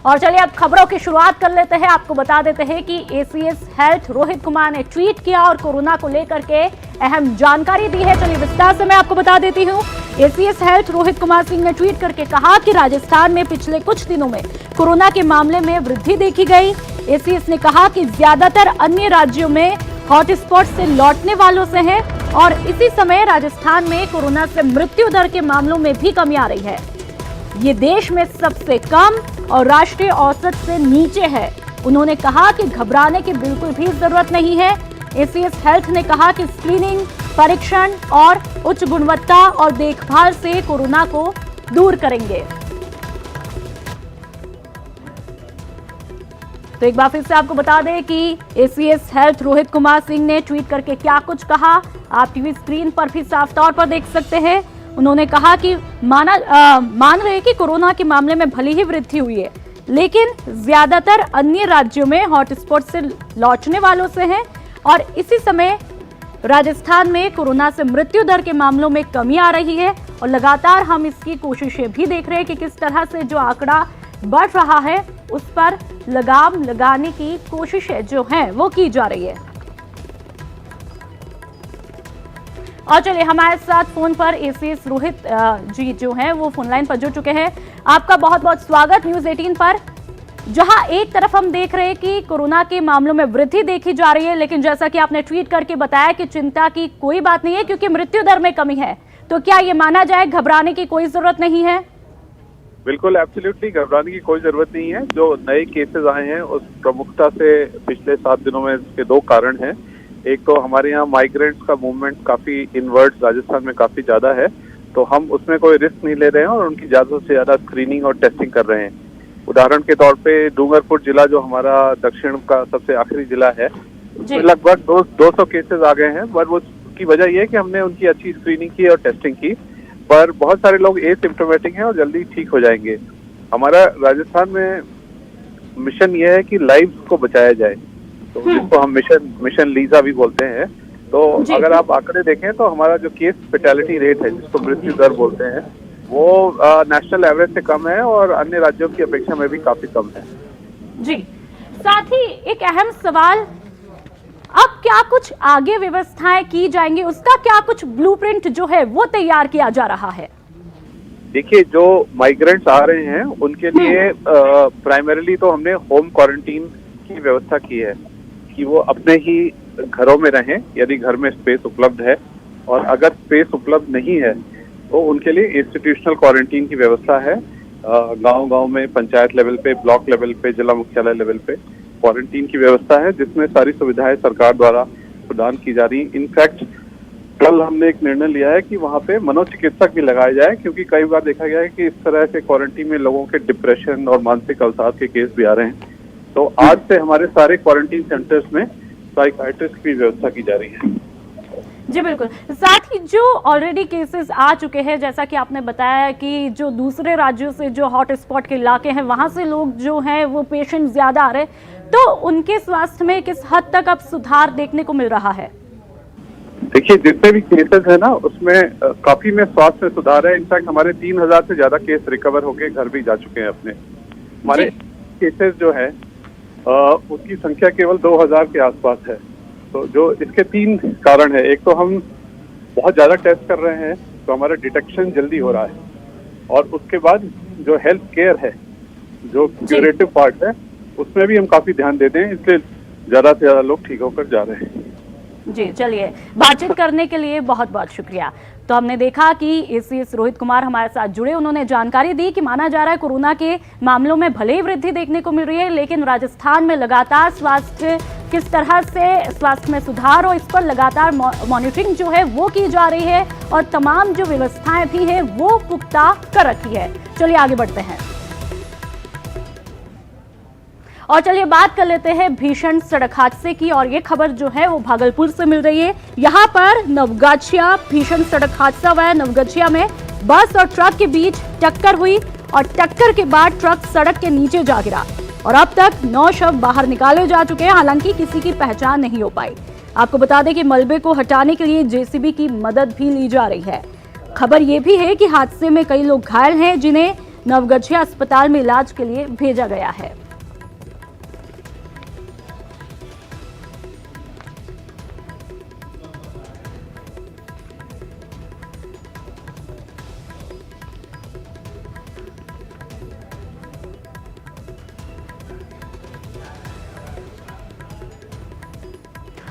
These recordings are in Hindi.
और चलिए अब खबरों की शुरुआत कर लेते हैं। आपको बता देते हैं कि एसीएस हेल्थ रोहित कुमार ने ट्वीट किया और कोरोना को लेकर के अहम जानकारी दी है। चलिए विस्तार से मैं आपको बता देती हूं। एसीएस हेल्थ रोहित कुमार सिंह ने ट्वीट करके कहा कि राजस्थान में पिछले कुछ दिनों में कोरोना के मामले में वृद्धि देखी गई। एसीएस ने कहा कि ज्यादातर अन्य राज्यों में हॉटस्पॉट से लौटने वालों से है और इसी समय राजस्थान में कोरोना से मृत्यु दर के मामलों में भी कमी आ रही है। ये देश में सबसे कम और राष्ट्रीय औसत से नीचे है। उन्होंने कहा कि घबराने की बिल्कुल भी जरूरत नहीं है। एसीएस हेल्थ ने कहा कि स्क्रीनिंग, परीक्षण और उच्च गुणवत्ता और देखभाल से कोरोना को दूर करेंगे। तो एक बार फिर से आपको बता दें कि एसीएस हेल्थ रोहित कुमार सिंह ने ट्वीट करके क्या कुछ कहा, आप टीवी स्क्रीन पर भी साफ तौर पर देख सकते हैं। उन्होंने कहा कि मान रहे कि कोरोना के मामले में भली ही वृद्धि हुई है, लेकिन ज्यादातर अन्य राज्यों में हॉटस्पॉट से लौटने वालों से है और इसी समय राजस्थान में कोरोना से मृत्यु दर के मामलों में कमी आ रही है और लगातार हम इसकी कोशिशें भी देख रहे हैं कि किस तरह से जो आंकड़ा बढ़ रहा है उस पर लगाम लगाने की कोशिशें जो हैं वो की जा रही है। और चलिए हमारे साथ फोन पर एसीएस रोहित जी जो हैं वो फोन लाइन पर जुड़ चुके हैं। आपका बहुत बहुत स्वागत न्यूज़ 18 पर। जहां एक तरफ हम देख रहे हैं कि कोरोना के मामलों में वृद्धि देखी जा रही है, लेकिन जैसा कि आपने ट्वीट करके बताया कि चिंता की कोई बात नहीं है क्योंकि मृत्यु दर में कमी है, तो क्या ये माना जाए घबराने की कोई जरूरत नहीं है? बिल्कुल, एब्सोल्युटली घबराने की कोई जरूरत नहीं है। जो नए केसेस आए हैं उस प्रमुखता से पिछले 7 दिनों में इसके 2 कारण हैं। एक तो हमारे यहाँ माइग्रेंट्स का मूवमेंट काफी इनवर्ड राजस्थान में काफी ज्यादा है, तो हम उसमें कोई रिस्क नहीं ले रहे हैं और उनकी ज्यादा से ज्यादा स्क्रीनिंग और टेस्टिंग कर रहे हैं। उदाहरण के तौर पे डूंगरपुर जिला जो हमारा दक्षिण का सबसे आखिरी जिला है, उसमें लगभग 200 केसेस आ गए हैं। पर उसकी वजह यह है कि हमने उनकी अच्छी स्क्रीनिंग की और टेस्टिंग की, पर बहुत सारे लोग एसिम्प्टोमेटिक हैं और जल्दी ठीक हो जाएंगे। हमारा राजस्थान में मिशन यह है कि लाइव्स को बचाया जाए, तो जिसको हम मिशन लीजा भी बोलते हैं। तो अगर आप आंकड़े देखें तो हमारा जो केस फैटेलिटी रेट है, जिसको मृत्यु दर बोलते हैं, वो नेशनल एवरेज से कम है और अन्य राज्यों की अपेक्षा में भी काफी कम है। जी, साथ ही एक अहम सवाल, अब क्या कुछ आगे व्यवस्थाएं की जाएंगी, उसका क्या कुछ ब्लूप्रिंट जो है वो तैयार किया जा रहा है? देखिए, जो माइग्रेंट्स आ रहे हैं उनके लिए प्राइमरीली तो हमने होम क्वारंटीन की व्यवस्था की है कि वो अपने ही घरों में रहें यदि घर में स्पेस उपलब्ध है, और अगर स्पेस उपलब्ध नहीं है तो उनके लिए इंस्टीट्यूशनल क्वारंटीन की व्यवस्था है। गांव-गांव में, पंचायत लेवल पे, ब्लॉक लेवल पे, जिला मुख्यालय लेवल पे क्वारंटीन की व्यवस्था है, जिसमें सारी सुविधाएं सरकार द्वारा प्रदान की जा रही। इनफैक्ट कल हमने एक निर्णय लिया है कि वहाँ पे मनोचिकित्सक भी लगाए जाए, क्योंकि कई बार देखा गया है कि इस तरह से क्वारंटीन में लोगों के डिप्रेशन और मानसिक अवसाद के केस भी आ रहे हैं। तो आज से हमारे सारे क्वारंटीन सेंटर्स में साइकियाट्रिस्ट की व्यवस्था की जा रही है। जी बिल्कुल। साथ ही जो ऑलरेडी केसेस आ चुके हैं, जैसा कि आपने बताया कि जो दूसरे राज्यों से जो हॉटस्पॉट के इलाके हैं वहां से लोग जो हैं वो पेशेंट ज्यादा आ रहे हैं, तो उनके स्वास्थ्य में किस हद तक अब सुधार देखने को मिल रहा है? देखिए, जितने भी केसेस है ना उसमें काफी में स्वास्थ्य में सुधार है। इनफैक्ट हमारे 3000 से ज्यादा केस रिकवर होके घर भी जा चुके हैं अपने। हमारे केसेस जो है उसकी संख्या केवल 2000 के आसपास है। तो जो इसके 3 कारण है, एक तो हम बहुत ज्यादा टेस्ट कर रहे हैं तो हमारा डिटेक्शन जल्दी हो रहा है, और उसके बाद जो हेल्थ केयर है, जो क्यूरेटिव पार्ट है, उसमें भी हम काफी ध्यान देते हैं, इसलिए ज्यादा से ज्यादा लोग ठीक होकर जा रहे हैं। जी, चलिए बातचीत करने के लिए बहुत बहुत शुक्रिया। तो हमने देखा कि एसीएस रोहित कुमार हमारे साथ जुड़े, उन्होंने जानकारी दी कि माना जा रहा है कोरोना के मामलों में भले ही वृद्धि देखने को मिल रही है, लेकिन राजस्थान में लगातार किस तरह से स्वास्थ्य में सुधार हो, इस पर लगातार मॉनिटरिंग जो है वो की जा रही है और तमाम जो व्यवस्थाएं भी है वो पुख्ता कर रखी है। चलिए आगे बढ़ते हैं और चलिए बात कर लेते हैं भीषण सड़क हादसे की। और ये खबर जो है वो भागलपुर से मिल रही है। यहाँ पर नवगछिया भीषण सड़क हादसा हुआ है। नवगछिया में बस और ट्रक के बीच टक्कर हुई और टक्कर के बाद ट्रक सड़क के नीचे जा गिरा और अब तक 9 शव बाहर निकाले जा चुके हैं, हालांकि किसी की पहचान नहीं हो पाई। आपको बता दें कि मलबे को हटाने के लिए जेसीबी की मदद भी ली जा रही है। खबर ये भी है कि हादसे में कई लोग घायल हैं, जिन्हें नवगछिया अस्पताल में इलाज के लिए भेजा गया है।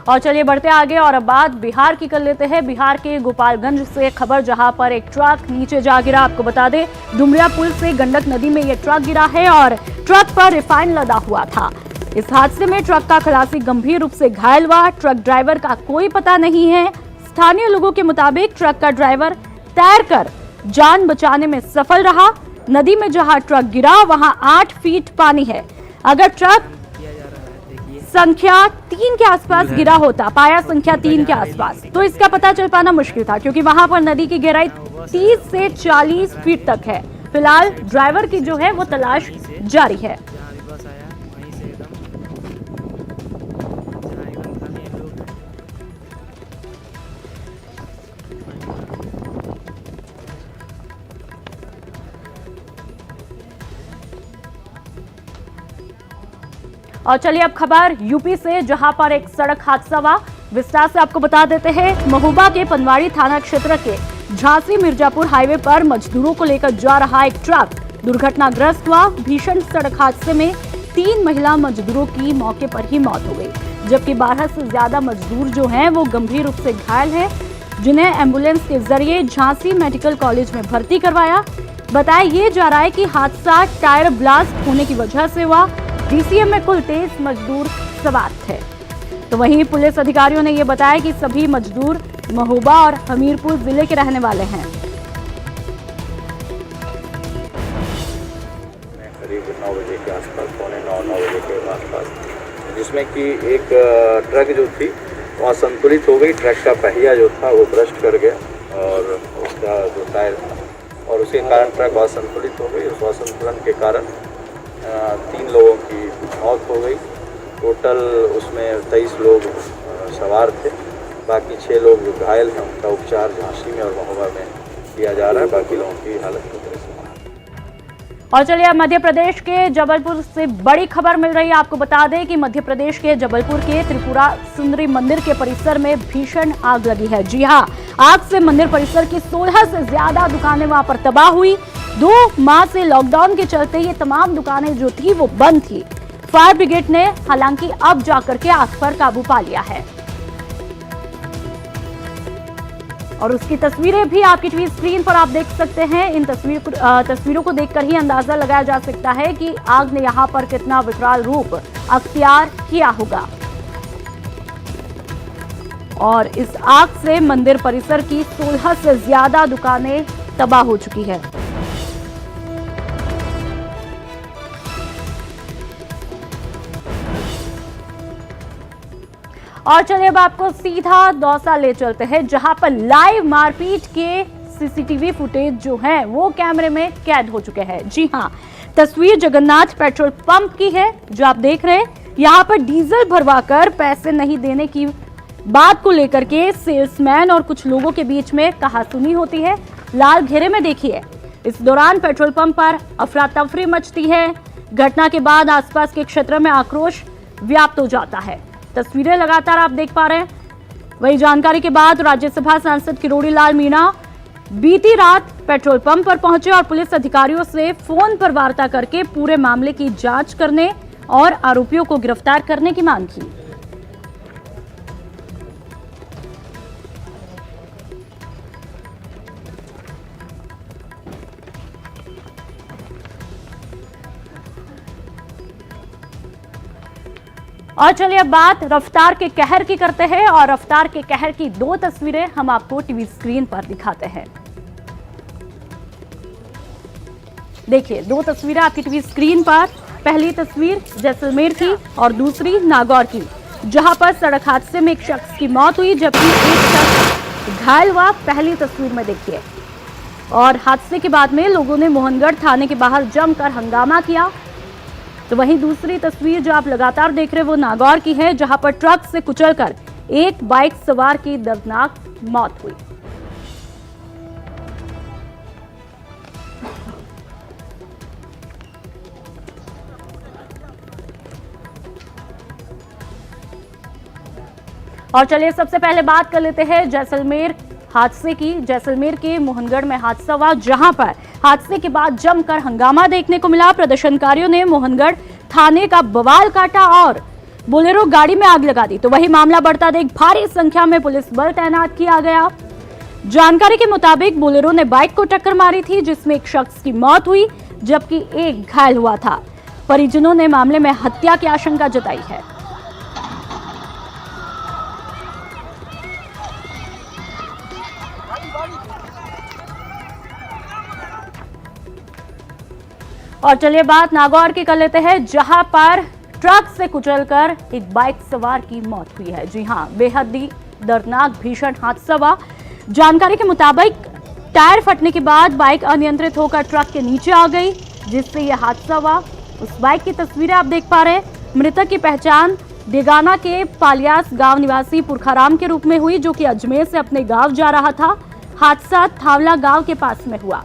और चलिए बढ़ते आगे और अब बात बिहार की कर लेते हैं। बिहार के गोपालगंज से खबर, जहां पर एक ट्रक नीचे जा गिरा। आपको बता दें, डुमरिया पुल से गंडक नदी में यह ट्रक गिरा है और ट्रक पर रिफाइन लदा हुआ था। इस हादसे में ट्रक का खलासी गंभीर रूप से घायल हुआ। ट्रक ड्राइवर का कोई पता नहीं है। स्थानीय लोगों के मुताबिक ट्रक का ड्राइवर तैरकर जान बचाने में सफल रहा। नदी में जहां ट्रक गिरा वहां 8 फीट पानी है। अगर ट्रक संख्या 3 के आसपास गिरा होता, पाया संख्या 3 के आसपास, तो इसका पता चल पाना मुश्किल था, क्योंकि वहां पर नदी की गहराई 30 से 40 फीट तक है। फिलहाल ड्राइवर की जो है वो तलाश जारी है। और चलिए अब खबर यूपी से, जहां पर एक सड़क हादसा हुआ। विस्तार से आपको बता देते हैं। महोबा के पनवाड़ी थाना क्षेत्र के झांसी मिर्जापुर हाईवे पर मजदूरों को लेकर जा रहा एक ट्रक दुर्घटनाग्रस्त हुआ। भीषण सड़क हादसे में 3 महिला मजदूरों की मौके पर ही मौत हो गई, जबकि 12 से ज्यादा मजदूर जो हैं वो गंभीर रूप से घायल हैं, जिन्हें एम्बुलेंस के जरिए झांसी मेडिकल कॉलेज में भर्ती करवाया। बताया ये जा रहा है कि हादसा टायर ब्लास्ट होने की वजह से हुआ। डीसीएम में कुल 23 मजदूर सवार थे। तो वहीं पुलिस अधिकारियों ने यह बताया कि सभी मजदूर महोबा और हमीरपुर जिले के रहने वाले हैं। करीब 9 बजे के आसपास, पौने 9 बजे के आसपास, जिसमें कि एक ट्रक जो थी वो असंतुलित हो गई। ट्रक का पहिया जो था वो ब्रस्ट कर गया और उसका जो टायर था, और उसके कारण ट्रक असंतुलित हो गई। उस असंतुलन के कारण 3 लोगों की मौत हो गई। टोटल उसमें 23 लोग सवार थे। बाकी 6 लोग जो घायल हैं उनका उपचार झांसी में और महोबा में किया जा रहा है। बाकी लोगों की हालत को और चलिए अब मध्य प्रदेश के जबलपुर से बड़ी खबर मिल रही है। आपको बता दें कि मध्य प्रदेश के जबलपुर के त्रिपुरा सुंदरी मंदिर के परिसर में भीषण आग लगी है। जी हां, आग से मंदिर परिसर की 16 से ज्यादा दुकानें वहां पर तबाह हुई। 2 माह से लॉकडाउन के चलते ये तमाम दुकानें जो थी वो बंद थी। फायर ब्रिगेड ने हालांकि अब जाकर के आग पर काबू पा लिया है और उसकी तस्वीरें भी आपकी टीवी स्क्रीन पर आप देख सकते हैं। इन तस्वीरों को देखकर ही अंदाजा लगाया जा सकता है कि आग ने यहां पर कितना विकराल रूप अख्तियार किया होगा। और इस आग से मंदिर परिसर की 16 से ज्यादा दुकानें तबाह हो चुकी है। और चलिए अब आपको सीधा दौसा ले चलते हैं, जहां पर लाइव मारपीट के सीसीटीवी फुटेज जो है वो कैमरे में कैद हो चुके हैं। जी हां, तस्वीर जगन्नाथ पेट्रोल पंप की है जो आप देख रहे हैं। यहां पर डीजल भरवाकर पैसे नहीं देने की बात को लेकर के सेल्समैन और कुछ लोगों के बीच में कहासुनी होती है। लाल घेरे में देखिए, इस दौरान पेट्रोल पंप पर अफरा तफरी मचती है। घटना के बाद आसपास के क्षेत्र में आक्रोश व्याप्त हो जाता है। तस्वीरें लगातार आप देख पा रहे हैं। वही जानकारी के बाद राज्यसभा सांसद किरोड़ी लाल मीणा बीती रात पेट्रोल पंप पर पहुंचे और पुलिस अधिकारियों से फोन पर वार्ता करके पूरे मामले की जांच करने और आरोपियों को गिरफ्तार करने की मांग की। और चलिए अब बात रफ्तार के कहर की करते हैं और रफ्तार के कहर की 2 तस्वीरें हम आपको टीवी स्क्रीन पर दिखाते हैं। देखिए 2 तस्वीरें आपकी टीवी स्क्रीन पर। पहली तस्वीर जैसलमेर की और दूसरी नागौर की, जहां पर सड़क हादसे में एक शख्स की मौत हुई जबकि एक शख्स घायल हुआ। पहली तस्वीर में देखिए। और हादसे के बाद में लोगों ने मोहनगढ़ थाने के बाहर जमकर हंगामा किया। तो वहीं दूसरी तस्वीर जो आप लगातार देख रहे हैं वो नागौर की है, जहां पर ट्रक से कुचलकर एक बाइक सवार की दर्दनाक मौत हुई। और चलिए सबसे पहले बात कर लेते हैं जैसलमेर हादसे की। जैसलमेर के मोहनगढ़ में हादसा हुआ, जहां पर हादसे के बाद जमकर हंगामा देखने को मिला। प्रदर्शनकारियों ने मोहनगढ़ थाने का बवाल काटा और बोलेरो गाड़ी में आग लगा दी। तो वही मामला बढ़ता देख भारी संख्या में पुलिस बल तैनात किया गया। जानकारी के मुताबिक बोलेरो ने बाइक को टक्कर मारी थी, जिसमें एक शख्स की मौत हुई जबकि एक घायल हुआ था। परिजनों ने मामले में हत्या की आशंका जताई है। और चलिए बात नागौर की कर लेते हैं, जहां पर ट्रक से कुचलकर एक बाइक सवार की मौत हुई है। जी हां, बेहद ही दर्दनाक भीषण हादसा हुआ। जानकारी के मुताबिक टायर फटने के बाद बाइक अनियंत्रित होकर ट्रक के नीचे आ गई, जिससे यह हादसा हुआ। उस बाइक की तस्वीरें आप देख पा रहे हैं। मृतक की पहचान डेगाना के पालियास गांव निवासी पुरखाराम के रूप में हुई, जो कि अजमेर से अपने गांव जा रहा था। हादसा थावला गांव के पास में हुआ।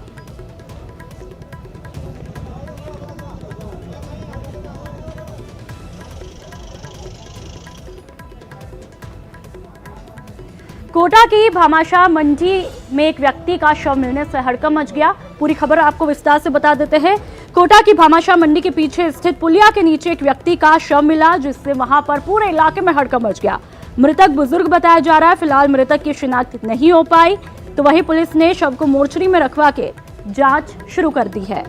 कोटा की भामाशाह मंडी में एक व्यक्ति का शव मिलने से हड़कंप मच गया। पूरी खबर आपको विस्तार से बता देते हैं। कोटा की भामाशाह मंडी के पीछे स्थित पुलिया के नीचे एक व्यक्ति का शव मिला, जिससे वहां पर पूरे इलाके में हड़कंप मच गया। मृतक बुजुर्ग बताया जा रहा है। फिलहाल मृतक की शिनाख्त नहीं हो पाई। तो वहीं पुलिस ने शव को मोर्चरी में रखवा के जांच शुरू कर दी है।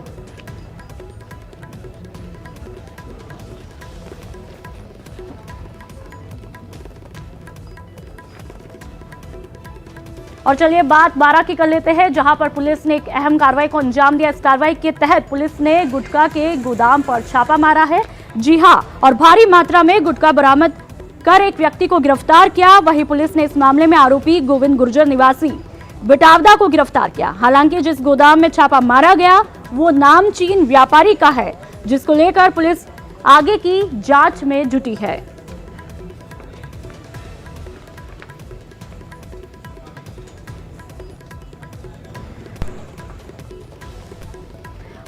और चलिए बात बारा की कर लेते हैं, जहां पर पुलिस ने एक अहम कार्रवाई को अंजाम दिया। इस कार्रवाई के तहत पुलिस ने गुटखा के गोदाम पर छापा मारा है। जी हां, और भारी मात्रा में गुटखा बरामद कर एक व्यक्ति को गिरफ्तार किया। वहीं पुलिस ने इस मामले में आरोपी गोविंद गुर्जर निवासी बिटावदा को गिरफ्तार किया। हालांकि जिस गोदाम में छापा मारा गया वो नामचीन व्यापारी का है, जिसको लेकर पुलिस आगे की जांच में जुटी है।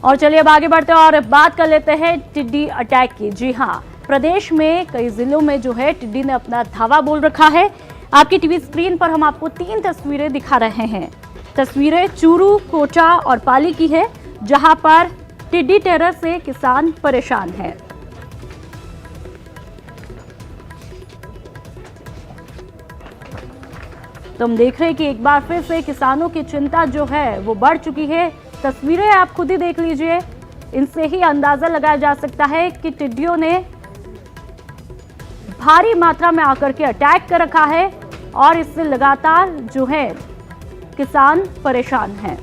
और चलिए अब आगे बढ़ते हैं और बात कर लेते हैं टिड्डी अटैक की। जी हां, प्रदेश में कई जिलों में जो है टिड्डी ने अपना धावा बोल रखा है। आपकी टीवी स्क्रीन पर हम आपको 3 तस्वीरें दिखा रहे हैं। तस्वीरें चूरू, कोटा और पाली की है, जहां पर टिड्डी टेरर से किसान परेशान हैं। तो हम देख रहे हैं कि एक बार फिर से किसानों की चिंता जो है वो बढ़ चुकी है। तस्वीरें आप खुद ही देख लीजिए, इनसे ही अंदाजा लगाया जा सकता है कि टिड्डियों ने भारी मात्रा में आकर के अटैक कर रखा है और इससे लगातार जो है किसान परेशान हैं।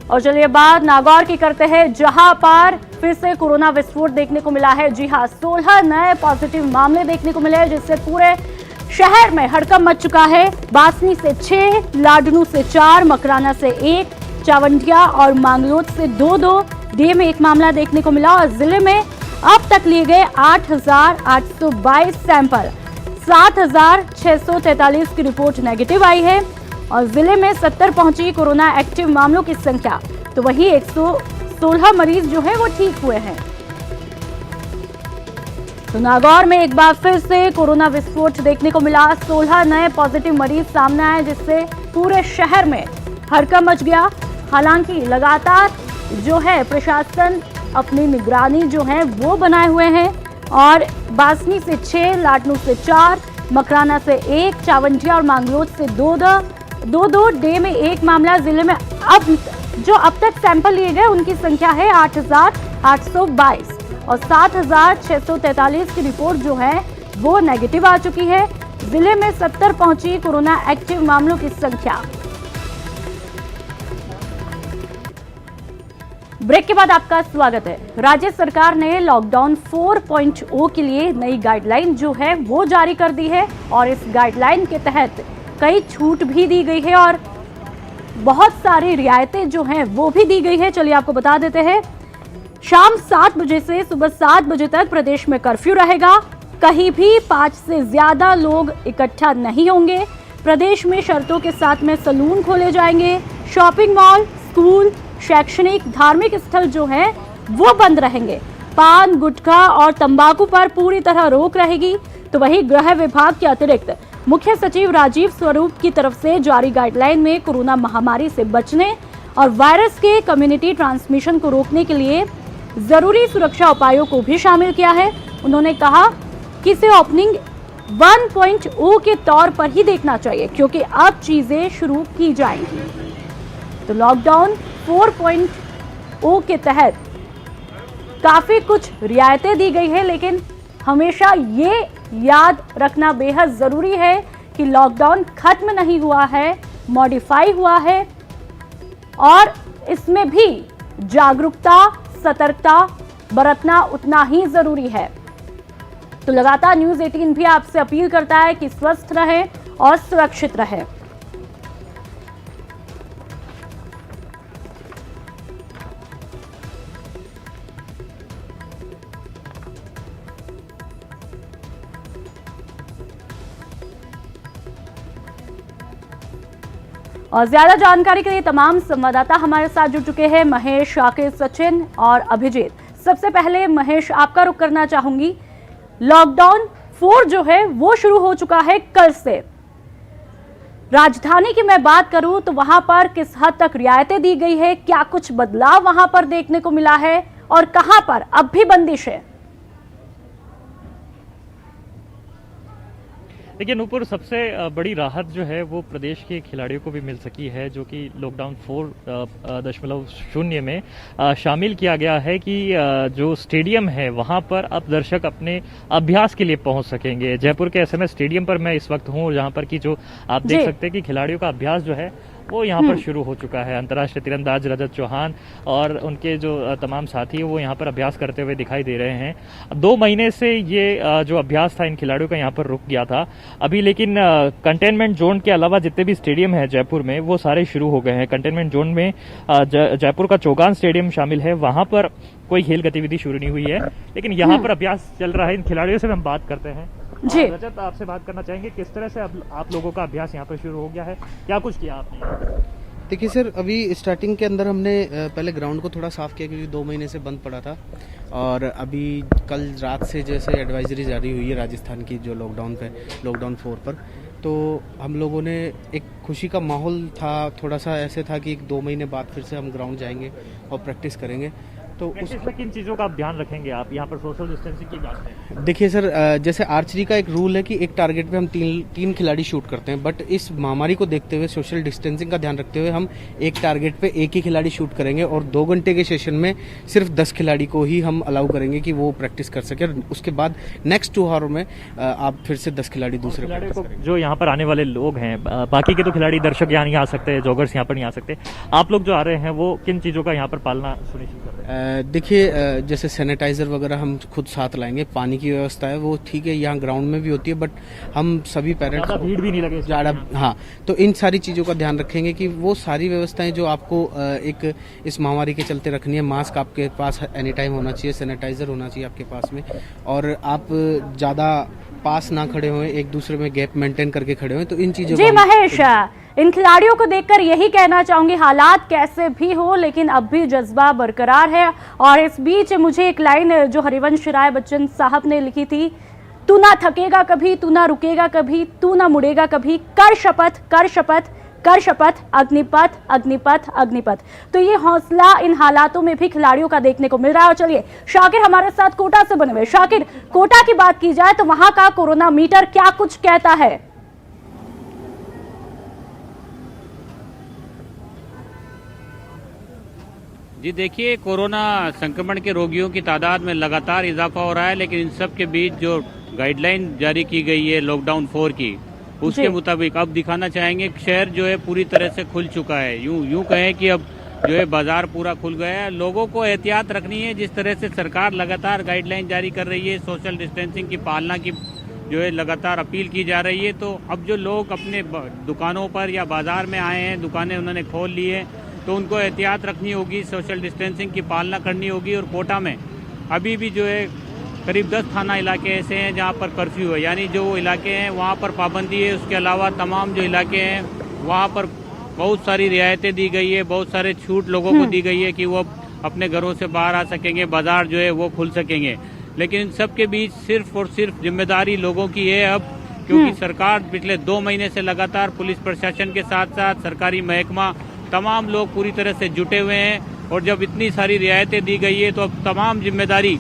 और चलिए बात नागौर की करते हैं, जहां पर फिर से कोरोना विस्फोट देखने को मिला है। जी हां, 16 नए पॉजिटिव मामले देखने को मिले, जिससे पूरे शहर में हड़कंप मच चुका है। बासनी से 6, लाडनू से 4, मकराना से 1, चावंडिया और मांगलोद से 2-2, डे में 1 मामला देखने को मिला। और जिले में अब तक लिए गए 8,822 सैंपल, 7,643 की रिपोर्ट नेगेटिव आई है और जिले में 70 पहुंची कोरोना एक्टिव मामलों की संख्या। तो वही 116 मरीज जो है वो ठीक हुए हैं। तो नागौर में एक बार फिर से कोरोना विस्फोट देखने को मिला। 16 नए पॉजिटिव मरीज सामने आए, जिससे पूरे शहर में हड़कंप मच गया। हालांकि लगातार जो है प्रशासन अपनी निगरानी जो है वो बनाए हुए हैं और बासनी से 6, लाडनू से 4, मकराना से 1, चावंडिया और मांगलोद से 2-2, डे में 1 मामला। जिले में अब तक सैंपल लिए गए उनकी संख्या है 8,822 और 7,643 की रिपोर्ट जो है वो नेगेटिव आ चुकी है। जिले में 70 पहुंची कोरोना एक्टिव मामलों की संख्या। ब्रेक के बाद आपका स्वागत है। राज्य सरकार ने लॉकडाउन 4.0 के लिए नई गाइडलाइन जो है वो जारी कर दी है और इस गाइडलाइन के तहत कई छूट भी दी गई है और बहुत सारी रियायतें जो हैं वो भी दी गई है। चलिए आपको बता देते हैं। शाम 7 बजे से सुबह 7 बजे तक प्रदेश में कर्फ्यू रहेगा। कहीं भी 5 से ज्यादा लोग इकट्ठा नहीं होंगे। प्रदेश में शर्तों के साथ में सलून खोले जाएंगे। शॉपिंग मॉल, स्कूल, शैक्षणिक, धार्मिक स्थल जो हैं वो बंद रहेंगे। पान, गुटखा और तंबाकू पर पूरी तरह रोक रहेगी। तो वहीं गृह विभाग के अतिरिक्त मुख्य सचिव राजीव स्वरूप की तरफ से जारी गाइडलाइन में कोरोना महामारी से बचने और वायरस के कम्युनिटी ट्रांसमिशन को रोकने के लिए जरूरी सुरक्षा उपायों को भी शामिल किया है। उन्होंने कहा कि इसे ओपनिंग 1.0 के तौर पर ही देखना चाहिए, क्योंकि अब चीजें शुरू की जाएंगी। तो लॉकडाउन 4.0 के तहत काफी कुछ रियायतें दी गई है, लेकिन हमेशा ये याद रखना बेहद जरूरी है कि लॉकडाउन खत्म नहीं हुआ है, मॉडिफाई हुआ है और इसमें भी जागरूकता, सतर्कता बरतना उतना ही जरूरी है। तो लगातार न्यूज़ 18 भी आपसे अपील करता है कि स्वस्थ रहें और सुरक्षित रहें। और ज्यादा जानकारी के लिए तमाम संवाददाता हमारे साथ जुड़ चुके हैं, महेश, शाकिर, सचिन और अभिजीत। सबसे पहले महेश, आपका रुख करना चाहूंगी। लॉकडाउन 4 जो है वो शुरू हो चुका है कल से। राजधानी की मैं बात करूं तो वहां पर किस हद तक रियायतें दी गई है, क्या कुछ बदलाव वहां पर देखने को मिला है और कहां पर अब भी बंदिश है? देखिए नूपुर, सबसे बड़ी राहत जो है वो प्रदेश के खिलाड़ियों को भी मिल सकी है, जो कि लॉकडाउन 4.0 में शामिल किया गया है कि जो स्टेडियम है वहां पर अब दर्शक अपने अभ्यास के लिए पहुंच सकेंगे। जयपुर के एसएमएस स्टेडियम पर मैं इस वक्त हूं, जहां पर कि जो आप देख सकते हैं कि खिलाड़ियों का अभ्यास जो है वो यहाँ पर शुरू हो चुका है। अंतर्राष्ट्रीय तीरंदाज रजत चौहान और उनके जो तमाम साथी हैं वो यहाँ पर अभ्यास करते हुए दिखाई दे रहे हैं। 2 महीने से ये जो अभ्यास था इन खिलाड़ियों का यहाँ पर रुक गया था अभी, लेकिन कंटेनमेंट जोन के अलावा जितने भी स्टेडियम है जयपुर में वो सारे शुरू हो गए हैं। कंटेनमेंट जोन में जयपुर का चौगान स्टेडियम शामिल है, वहां पर कोई खेल गतिविधि शुरू नहीं हुई है, लेकिन यहाँ पर अभ्यास चल रहा है। इन खिलाड़ियों से हम बात करते हैं। जी रजत, आपसे बात करना चाहेंगे किस तरह से अब आप लोगों का अभ्यास यहाँ पर शुरू हो गया है, क्या कुछ किया आपने? देखिए सर, अभी स्टार्टिंग के अंदर हमने पहले ग्राउंड को थोड़ा साफ किया क्योंकि 2 महीने से बंद पड़ा था, और अभी कल रात से जैसे एडवाइजरी जारी हुई है राजस्थान की जो लॉकडाउन 4 पर, तो हम लोगों ने एक खुशी का माहौल था, थोड़ा सा ऐसे था कि 2 महीने बाद फिर से हम ग्राउंड जाएंगे और प्रैक्टिस करेंगे। तो उसमें किन चीज़ों का आप ध्यान रखेंगे? आप यहाँ पर सोशल डिस्टेंसिंग की बात है। देखिए सर, जैसे आर्चरी का एक रूल है कि एक टारगेट पे हम तीन खिलाड़ी शूट करते हैं, बट इस महामारी को देखते हुए, सोशल डिस्टेंसिंग का ध्यान रखते हुए हम एक टारगेट पे एक ही खिलाड़ी शूट करेंगे और 2 घंटे के सेशन में सिर्फ 10 खिलाड़ी को ही हम अलाउ करेंगे कि वो प्रैक्टिस कर सके। उसके बाद नेक्स्ट 2 आवर में आप फिर से 10 खिलाड़ी दूसरे खिलाड़ियों को, जो यहाँ पर आने वाले लोग हैं, बाकी के तो खिलाड़ी दर्शक यहाँ नहीं आ सकते, जॉगर्स यहाँ पर नहीं आ सकते, आप लोग जो आ रहे हैं वो किन चीज़ों का यहाँ पर पालना सुनिश्चित कर रहे हैं? देखिए, जैसे सैनिटाइजर वगैरह हम खुद साथ लाएंगे, पानी की व्यवस्था है वो ठीक है, यहाँ ग्राउंड में भी होती है, बट हम सभी पेरेंट्स, भीड़ भी नहीं लगे ज़्यादा, हाँ, तो इन सारी चीज़ों का ध्यान रखेंगे कि वो सारी व्यवस्थाएं जो आपको एक इस महामारी के चलते रखनी है। मास्क आपके पास एनी टाइम होना चाहिए, सैनिटाइजर होना चाहिए आपके पास में, और आप ज़्यादा पास ना खड़े हुए, एक दूसरे में गैप मेंटेन करके खड़े हुए। तो इन चीज़ों जी महेश, इन खिलाड़ियों को देखकर यही कहना चाहूंगी, हालात कैसे भी हो लेकिन अब भी जज्बा बरकरार है। और इस बीच मुझे एक लाइन जो हरिवंश राय बच्चन साहब ने लिखी थी, तू ना थकेगा कभी, तू ना रुकेगा कभी, तू ना मुड़ेगा कभी, कर शपथ, कर शपथ, कर शपथ, अग्निपथ, अग्निपथ, अग्निपथ। तो ये हौसला इन हालातों में भी खिलाड़ियों का देखने को मिल रहा है। और चलिए शाकिर हमारे साथ कोटा से बने हुए। शाकिर, कोटा की बात की जाए तो वहां का कोरोना मीटर क्या कुछ कहता है? जी देखिए, कोरोना संक्रमण के रोगियों की तादाद में लगातार इजाफा हो रहा है, लेकिन इन सब के बीच जो गाइडलाइन जारी की गई है लॉकडाउन 4 की, उसके मुताबिक अब दिखाना चाहेंगे कि शहर जो है पूरी तरह से खुल चुका है। यूं कहें कि अब जो है बाजार पूरा खुल गया है। लोगों को एहतियात रखनी है, जिस तरह से सरकार लगातार गाइडलाइन जारी कर रही है, सोशल डिस्टेंसिंग की पालना की जो है लगातार अपील की जा रही है। तो अब जो लोग अपने दुकानों पर या बाजार में आए हैं, दुकानें उन्होंने खोल ली है, तो उनको एहतियात रखनी होगी, सोशल डिस्टेंसिंग की पालना करनी होगी। और कोटा में अभी भी जो है करीब 10 थाना इलाके ऐसे हैं जहां पर कर्फ्यू है, यानी जो इलाके हैं वहां पर पाबंदी है। उसके अलावा तमाम जो इलाके हैं वहां पर बहुत सारी रियायतें दी गई है, बहुत सारे छूट लोगों को दी गई है कि वो अपने घरों से बाहर आ सकेंगे, बाजार जो है वो खुल सकेंगे। लेकिन इन सब के बीच सिर्फ और सिर्फ जिम्मेदारी लोगों की है अब, क्योंकि सरकार पिछले 2 महीने से लगातार पुलिस प्रशासन के साथ साथ सरकारी महकमा तमाम लोग पूरी तरह से जुटे हुए हैं। और जब इतनी सारी रियायतें दी गई है तो अब तमाम जिम्मेदारी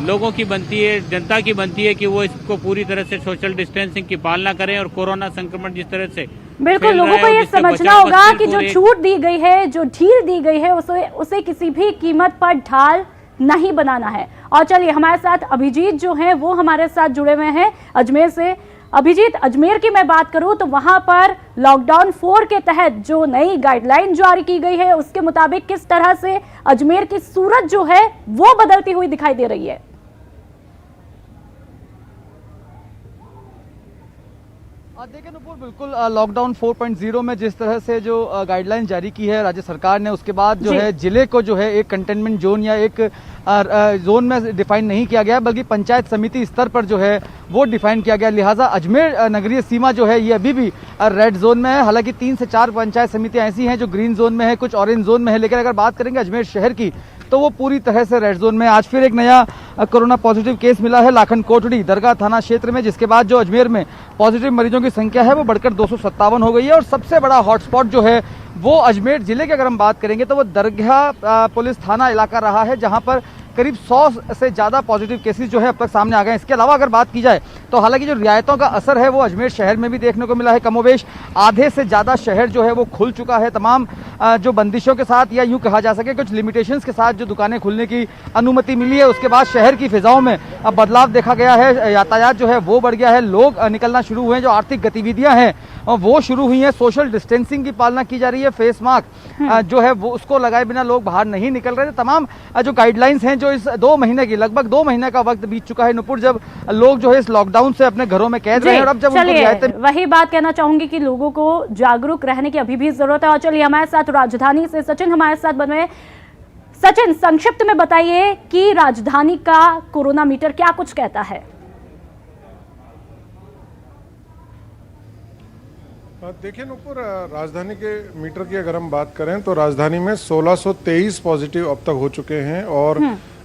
लोगों की बनती है, जनता की बनती है कि वो इसको पूरी तरह से सोशल डिस्टेंसिंग की पालना करें और कोरोना संक्रमण जिस तरह से बिल्कुल लोगों को ये समझना होगा कि जो छूट दी गई है, जो ढील दी गई है, उसे किसी भी कीमत पर ढाल नहीं बनाना है। और चलिए हमारे साथ अभिजीत जो हैं वो हमारे साथ जुड़े हुए हैं अजमेर से। अभिजीत, अजमेर की मैं बात करूं तो वहां पर लॉकडाउन 4 के तहत जो नई गाइडलाइन जारी की गई है उसके मुताबिक किस तरह से अजमेर की सूरत जो है वो बदलती हुई दिखाई दे रही है। देखिए नुपुर, बिल्कुल लॉकडाउन 4.0 में जिस तरह से जो गाइडलाइन जारी की है राज्य सरकार ने, उसके बाद जो है जिले को जो है एक कंटेनमेंट जोन या एक जोन में डिफाइन नहीं किया गया, बल्कि पंचायत समिति स्तर पर जो है वो डिफाइन किया गया। लिहाजा अजमेर नगरीय सीमा जो है ये अभी भी रेड जोन में है। हालांकि 3 से 4 पंचायत समितियां ऐसी हैं जो ग्रीन जोन में है, कुछ ऑरेंज जोन में है, लेकिन अगर बात करेंगे अजमेर शहर की तो वो पूरी तरह से रेड जोन में। आज फिर एक नया कोरोना पॉजिटिव केस मिला है लाखन कोटड़ी दरगाह थाना क्षेत्र में, जिसके बाद जो अजमेर में पॉजिटिव मरीजों की संख्या है वो बढ़कर 257 हो गई है। और सबसे बड़ा हॉटस्पॉट जो है वो अजमेर जिले की अगर हम बात करेंगे तो वो दरगाह पुलिस थाना इलाका रहा है, जहां पर करीब 100 से ज़्यादा पॉजिटिव केसेस जो है अब तक सामने आ गए हैं। इसके अलावा अगर बात की जाए तो हालांकि जो रियायतों का असर है वो अजमेर शहर में भी देखने को मिला है। कमोवेश आधे से ज़्यादा शहर जो है वो खुल चुका है, तमाम जो बंदिशों के साथ या यूँ कहा जा सके कुछ लिमिटेशंस के साथ जो दुकानें खुलने की अनुमति मिली है। उसके बाद शहर की फिजाओं में अब बदलाव देखा गया है, यातायात जो है वो बढ़ गया है, लोग निकलना शुरू हुए हैं, जो आर्थिक गतिविधियाँ हैं वो शुरू हुई हैं, सोशल डिस्टेंसिंग की पालना की जा रही है, फेस मास्क जो है वो उसको लगाए बिना लोग बाहर नहीं निकल रहे थे। तमाम जो गाइडलाइंस हैं जो इस 2 महीने की, लगभग 2 महीने का वक्त बीत चुका है नुपुर, जब लोग जो है इस लॉकडाउन से अपने घरों में कैद रहे हैं। और अब जब वही बात कहना चाहूंगी कि लोगों को जागरूक रहने की अभी भी जरूरत है। और चलिए हमारे साथ राजधानी से सचिन हमारे साथ बने। सचिन, संक्षिप्त में बताइए कि राजधानी का कोरोना मीटर क्या कुछ कहता है? देखिए नुपुर, राजधानी के मीटर की अगर हम बात करें तो राजधानी में 1623 पॉजिटिव अब तक हो चुके हैं और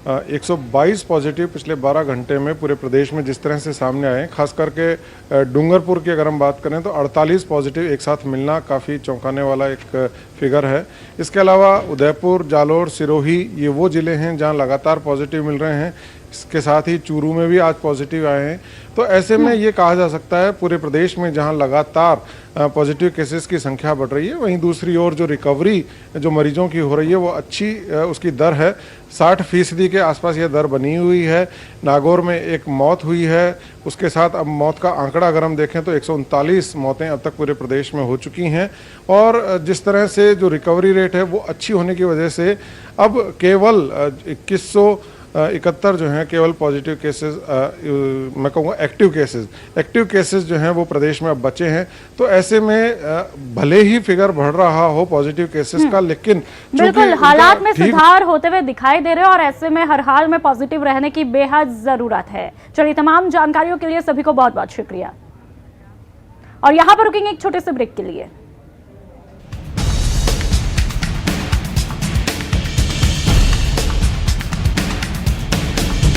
122 पॉजिटिव पिछले 12 घंटे में पूरे प्रदेश में जिस तरह से सामने आए। खास करके डूंगरपुर की अगर हम बात करें तो 48 पॉजिटिव एक साथ मिलना काफ़ी चौंकाने वाला एक फिगर है। इसके अलावा उदयपुर, जालोर, सिरोही ये वो ज़िले हैं जहां लगातार पॉजिटिव मिल रहे हैं। इसके साथ ही चूरू में भी आज पॉजिटिव आए हैं। तो ऐसे में ये कहा जा सकता है पूरे प्रदेश में जहां लगातार पॉजिटिव केसेस की संख्या बढ़ रही है, वहीं दूसरी ओर जो रिकवरी जो मरीजों की हो रही है वो अच्छी उसकी दर है। 60% के आसपास यह दर बनी हुई है। नागौर में एक मौत हुई है, उसके साथ अब मौत का आंकड़ा अगर हम देखें तो 139 मौतें अब तक पूरे प्रदेश में हो चुकी हैं। और जिस तरह से जो रिकवरी रेट है वो अच्छी होने की वजह से अब केवल 2171 जो हैं केवल पॉजिटिव केसेस, मैं कहूँगा एक्टिव केसेस जो हैं वो प्रदेश में अब बचे हैं। तो ऐसे में भले ही फिगर बढ़ रहा हो पॉजिटिव केसेस का, लेकिन बिल्कुल हालात में सुधार होते हुए दिखाई दे रहे हैं और ऐसे में हर हाल में पॉजिटिव रहने की बेहद जरूरत है। चलिए, तमाम जानकारियों के लिए सभी को बहुत बहुत शुक्रिया और यहाँ पर रुकेंगे एक छोटे से ब्रेक के लिए।